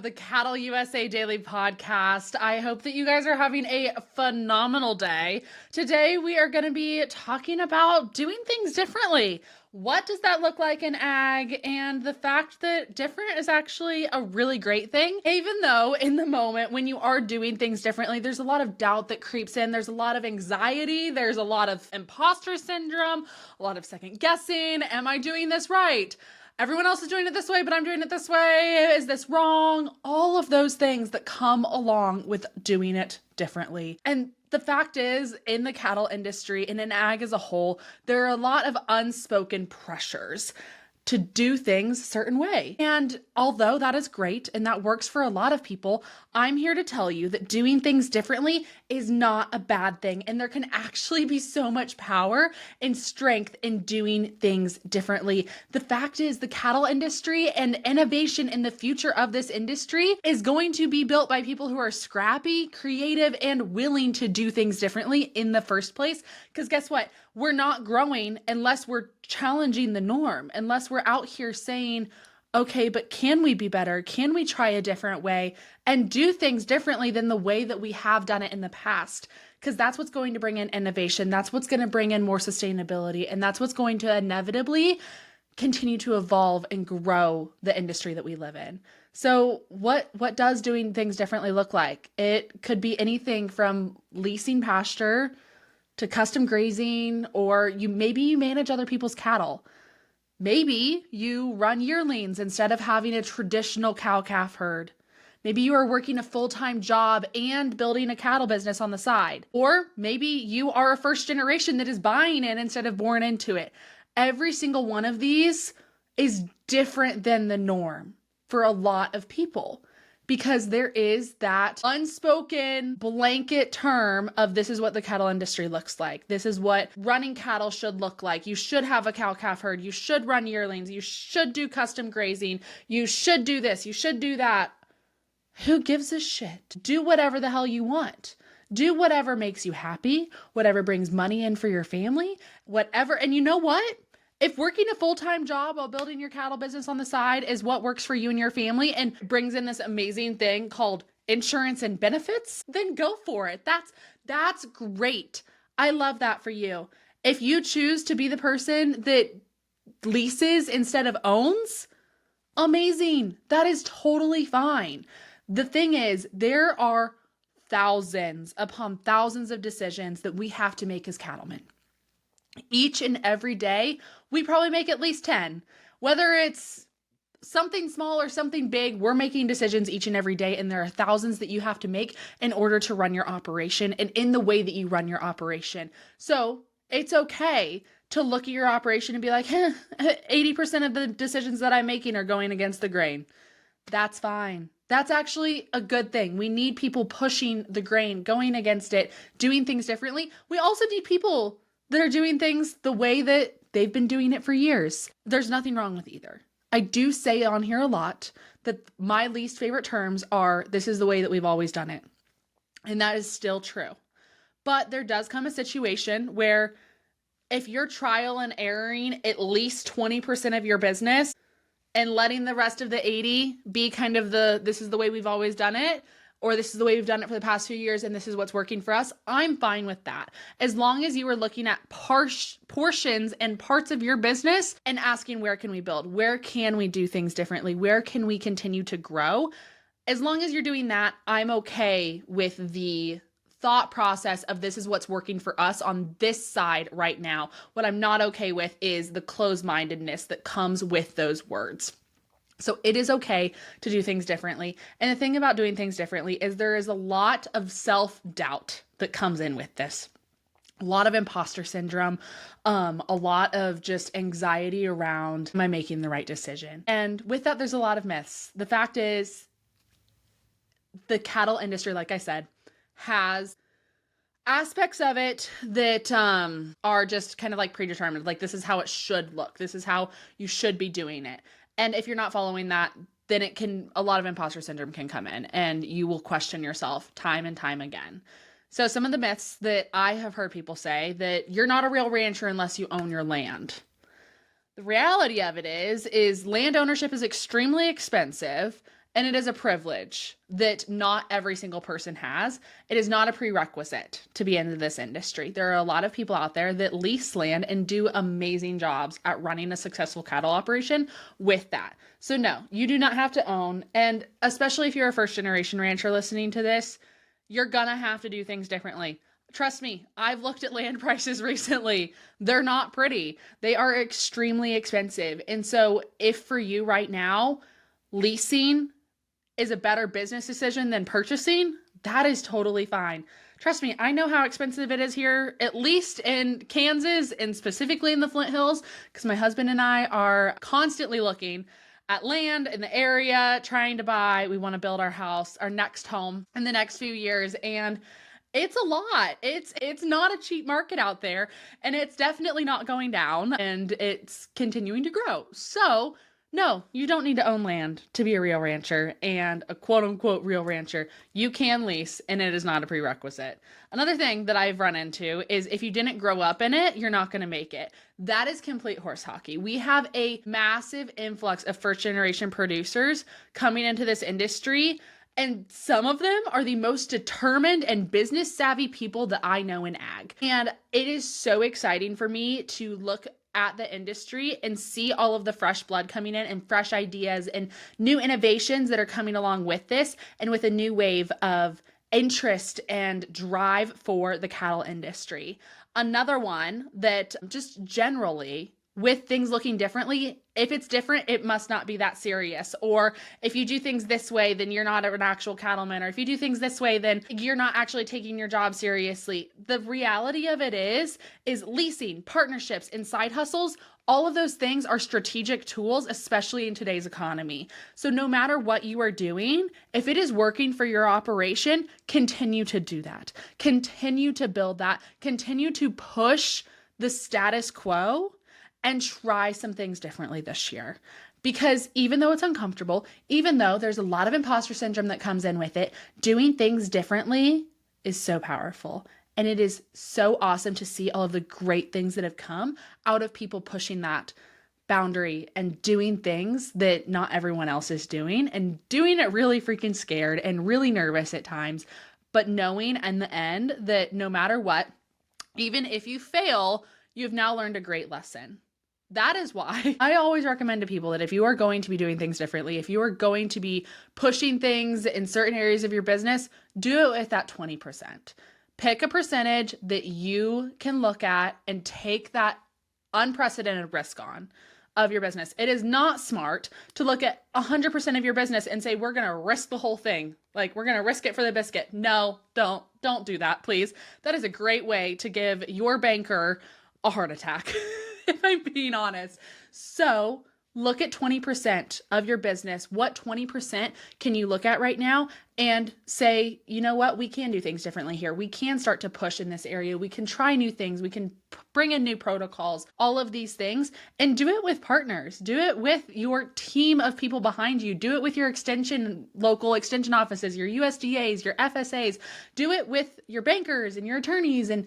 The CattleUSA Daily Podcast. I hope that you guys are having a phenomenal day. Today we are going to be talking about doing things differently. What does that look like in ag? And the fact that different is actually a really great thing, even though in the moment when you are doing things differently, there's a lot of doubt that creeps in. There's a lot of anxiety. There's a lot of imposter syndrome, a lot of second guessing. Am I doing this right? Everyone else is doing it this way, but I'm doing it this way. Is this wrong? All of those things that come along with doing it differently. And the fact is, in the cattle industry and in ag as a whole, there are a lot of unspoken pressures to do things a certain way. And although that is great and that works for a lot of people, I'm here to tell you that doing things differently is not a bad thing. And there can actually be so much power and strength in doing things differently. The fact is, the cattle industry and innovation in the future of this industry is going to be built by people who are scrappy, creative, and willing to do things differently in the first place. Because guess what? We're not growing unless we're challenging the norm, unless we're out here saying, okay, but can we be better? Can we try a different way and do things differently than the way that we have done it in the past? Because that's what's going to bring in innovation. That's what's going to bring in more sustainability. And that's what's going to inevitably continue to evolve and grow the industry that we live in. So what does doing things differently look like? It could be anything from leasing pasture to custom grazing, or maybe you manage other people's cattle. Maybe you run yearlings instead of having a traditional cow-calf herd. Maybe you are working a full-time job and building a cattle business on the side. Or maybe you are a first generation that is buying it instead of born into it. Every single one of these is different than the norm for a lot of people, because there is that unspoken blanket term of this is what the cattle industry looks like. This is what running cattle should look like. You should have a cow-calf herd. You should run yearlings. You should do custom grazing. You should do this. You should do that. Who gives a shit? Do whatever the hell you want. Do whatever makes you happy, whatever brings money in for your family, whatever. And you know what? If working a full-time job while building your cattle business on the side is what works for you and your family and brings in this amazing thing called insurance and benefits, then go for it. That's great. I love that for you. If you choose to be the person that leases instead of owns, amazing. That is totally fine. The thing is, there are thousands upon thousands of decisions that we have to make as cattlemen. Each and every day, we probably make at least 10. Whether it's something small or something big, we're making decisions each and every day, and there are thousands that you have to make in order to run your operation and in the way that you run your operation. So it's okay to look at your operation and be like, 80% of the decisions that I'm making are going against the grain. That's fine. That's actually a good thing. We need people pushing the grain, going against it, doing things differently. We also need people that are doing things the way that they've been doing it for years. There's nothing wrong with either. I do say on here a lot that my least favorite terms are, this is the way that we've always done it. And that is still true. But there does come a situation where if you're trial and erroring at least 20% of your business and letting the rest of the 80 be kind of this is the way we've always done it, or this is the way we've done it for the past few years and this is what's working for us, I'm fine with that. As long as you are looking at portions and parts of your business and asking, where can we build? Where can we do things differently? Where can we continue to grow? As long as you're doing that, I'm okay with the thought process of this is what's working for us on this side right now. What I'm not okay with is the closed-mindedness that comes with those words. So it is okay to do things differently. And the thing about doing things differently is there is a lot of self-doubt that comes in with this. A lot of imposter syndrome, a lot of just anxiety around, am I making the right decision? And with that, there's a lot of myths. The fact is, the cattle industry, like I said, has aspects of it that are just kind of like predetermined. Like, this is how it should look. This is how you should be doing it. And if you're not following that, then a lot of imposter syndrome can come in and you will question yourself time and time again. So some of the myths that I have heard people say, that you're not a real rancher unless you own your land. The reality of it is land ownership is extremely expensive And it is a privilege that not every single person has. It is not a prerequisite to be into this industry. There are a lot of people out there that lease land and do amazing jobs at running a successful cattle operation with that. So no, you do not have to own. And especially if you're a first generation rancher listening to this, you're gonna have to do things differently. Trust me, I've looked at land prices recently. They're not pretty. They are extremely expensive. And so if for you right now, leasing is a better business decision than purchasing, that is totally fine. Trust me, I know how expensive it is here, at least in Kansas and specifically in the Flint Hills, because my husband and I are constantly looking at land in the area, trying to buy. We want to build our house, our next home in the next few years. And it's a lot. It's not a cheap market out there, and it's definitely not going down, and it's continuing to grow. So no, you don't need to own land to be a real rancher and a quote unquote real rancher. You can lease, and it is not a prerequisite. Another thing that I've run into is if you didn't grow up in it, you're not going to make it. That is complete horse hockey. We have a massive influx of first generation producers coming into this industry, and some of them are the most determined and business savvy people that I know in ag. And it is so exciting for me to look at the industry and see all of the fresh blood coming in and fresh ideas and new innovations that are coming along with this, and with a new wave of interest and drive for the cattle industry. Another one that just generally, with things looking differently, if it's different, it must not be that serious. Or if you do things this way, then you're not an actual cattleman. Or if you do things this way, then you're not actually taking your job seriously. The reality of it is leasing, partnerships, and side hustles, all of those things are strategic tools, especially in today's economy. So no matter what you are doing, if it is working for your operation, continue to do that. Continue to build that. Continue to push the status quo and try some things differently this year. Because even though it's uncomfortable, even though there's a lot of imposter syndrome that comes in with it, doing things differently is so powerful. And it is so awesome to see all of the great things that have come out of people pushing that boundary and doing things that not everyone else is doing, and doing it really freaking scared and really nervous at times, but knowing in the end that no matter what, even if you fail, you've now learned a great lesson. That is why I always recommend to people that if you are going to be doing things differently, if you are going to be pushing things in certain areas of your business, do it with that 20%. Pick a percentage that you can look at and take that unprecedented risk on of your business. It is not smart to look at 100% of your business and say, we're going to risk the whole thing. Like, we're going to risk it for the biscuit. No, don't do that, please. That is a great way to give your banker a heart attack, if I'm being honest. So look at 20% of your business. What 20% can you look at right now and say, you know what, we can do things differently here. We can start to push in this area. We can try new things. We can bring in new protocols, all of these things, and do it with partners. Do it with your team of people behind you. Do it with your local extension offices, your USDAs, your FSAs. Do it with your bankers and your attorneys, and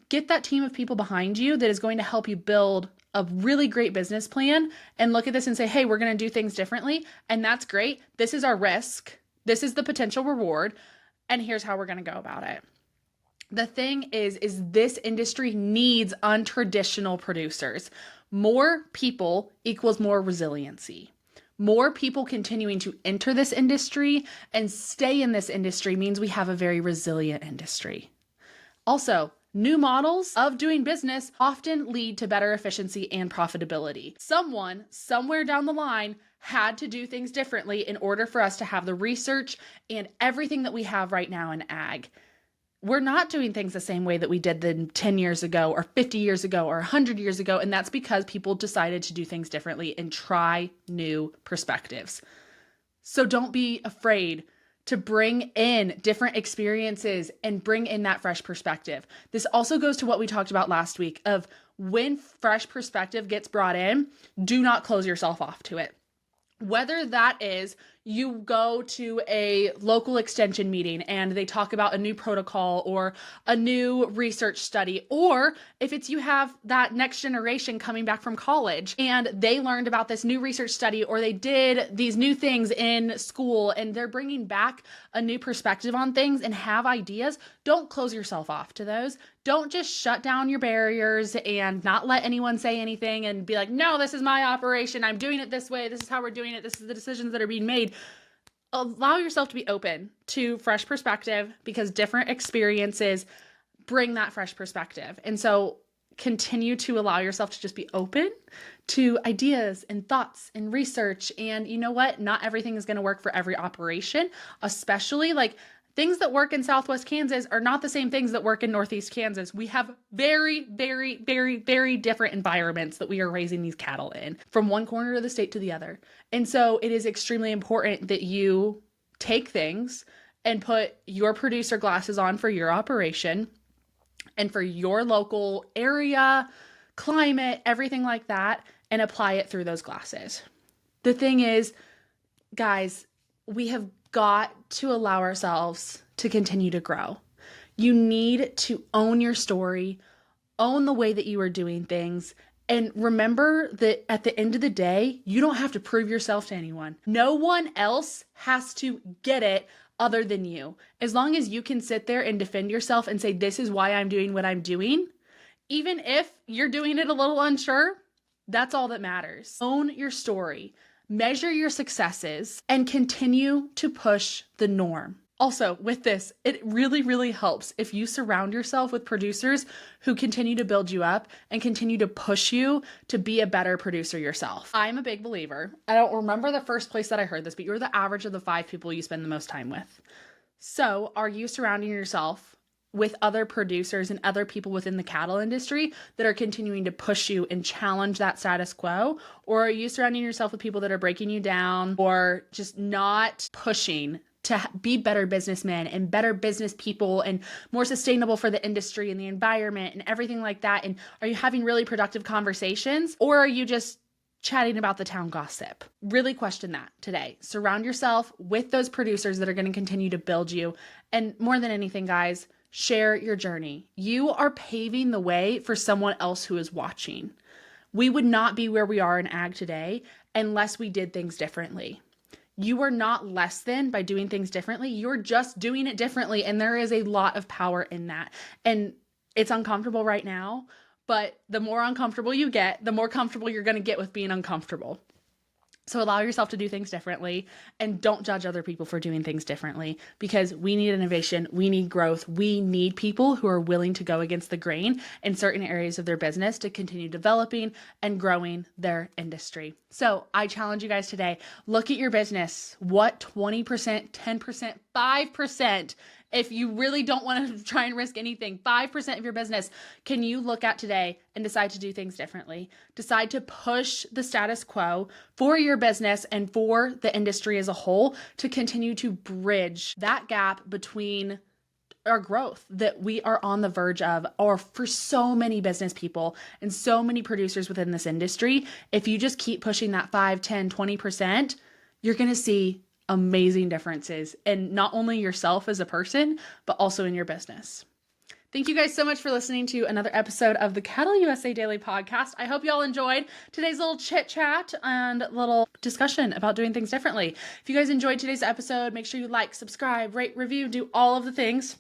get that team of people behind you that is going to help you build a really great business plan, and look at this and say, hey, we're going to do things differently. And that's great. This is our risk. This is the potential reward. And here's how we're going to go about it. The thing is this industry needs untraditional producers. More people equals more resiliency. More people continuing to enter this industry and stay in this industry means we have a very resilient industry. Also, new models of doing business often lead to better efficiency and profitability. Someone, somewhere down the line, had to do things differently in order for us to have the research and everything that we have right now in ag. We're not doing things the same way that we did them 10 years ago or 50 years ago or 100 years ago, and that's because people decided to do things differently and try new perspectives. So don't be afraid to bring in different experiences and bring in that fresh perspective. This also goes to what we talked about last week of when fresh perspective gets brought in, do not close yourself off to it. Whether that is you go to a local extension meeting and they talk about a new protocol or a new research study, or if it's you have that next generation coming back from college and they learned about this new research study or they did these new things in school and they're bringing back a new perspective on things and have ideas, don't close yourself off to those. Don't just shut down your barriers and not let anyone say anything and be like, no, this is my operation. I'm doing it this way. This is how we're doing it. This is the decisions that are being made. Allow yourself to be open to fresh perspective because different experiences bring that fresh perspective. And so continue to allow yourself to just be open to ideas and thoughts and research. And you know what? Not everything is going to work for every operation, especially like things that work in Southwest Kansas are not the same things that work in Northeast Kansas. We have very, very, very, very different environments that we are raising these cattle in from one corner of the state to the other. And so it is extremely important that you take things and put your producer glasses on for your operation and for your local area, climate, everything like that, and apply it through those glasses. The thing is, guys, we have got to allow ourselves to continue to grow. You need to own your story, own the way that you are doing things, and remember that at the end of the day, you don't have to prove yourself to anyone. No one else has to get it other than you. As long as you can sit there and defend yourself and say, this is why I'm doing what I'm doing, even if you're doing it a little unsure, that's all that matters. Own your story. Measure your successes and continue to push the norm. Also, with this, it really, really helps if you surround yourself with producers who continue to build you up and continue to push you to be a better producer yourself. I'm a big believer. I don't remember the first place that I heard this, but you're the average of the 5 people you spend the most time with. So, are you surrounding yourself with other producers and other people within the cattle industry that are continuing to push you and challenge that status quo? Or are you surrounding yourself with people that are breaking you down or just not pushing to be better businessmen and better business people and more sustainable for the industry and the environment and everything like that? And are you having really productive conversations, or are you just chatting about the town gossip? Really question that today. Surround yourself with those producers that are going to continue to build you. And more than anything, guys, share your journey. You are paving the way for someone else who is watching. We would not be where we are in ag today unless we did things differently. You are not less than by doing things differently. You're just doing it differently. And there is a lot of power in that. And it's uncomfortable right now, but the more uncomfortable you get, the more comfortable you're going to get with being uncomfortable. So allow yourself to do things differently and don't judge other people for doing things differently, because we need innovation. We need growth. We need people who are willing to go against the grain in certain areas of their business to continue developing and growing their industry. So I challenge you guys today, look at your business. What 20%, 10%, 5%, if you really don't want to try and risk anything, 5% of your business can you look at today and decide to do things differently? Decide to push the status quo for your business and for the industry as a whole to continue to bridge that gap between our growth that we are on the verge of, or for so many business people and so many producers within this industry. If you just keep pushing that 5, 10, 20%, you're going to see amazing differences in not only yourself as a person, but also in your business. Thank you guys so much for listening to another episode of the CattleUSA Daily Podcast. I hope y'all enjoyed today's little chit chat and little discussion about doing things differently. If you guys enjoyed today's episode, make sure you like, subscribe, rate, review, do all of the things.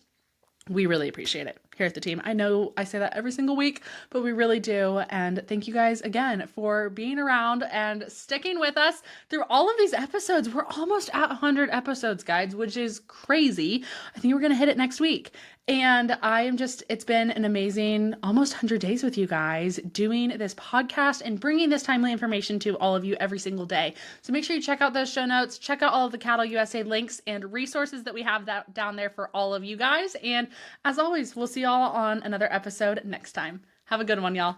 We really appreciate it here at the team. I know I say that every single week, but we really do. And thank you guys again for being around and sticking with us through all of these episodes. We're almost at 100 episodes, guys, which is crazy. I think we're going to hit it next week. And it's been an amazing almost 100 days with you guys doing this podcast and bringing this timely information to all of you every single day. So make sure you check out those show notes, check out all of the CattleUSA links and resources that we have down there for all of you guys. And as always, we'll see y'all on another episode next time. Have a good one, y'all.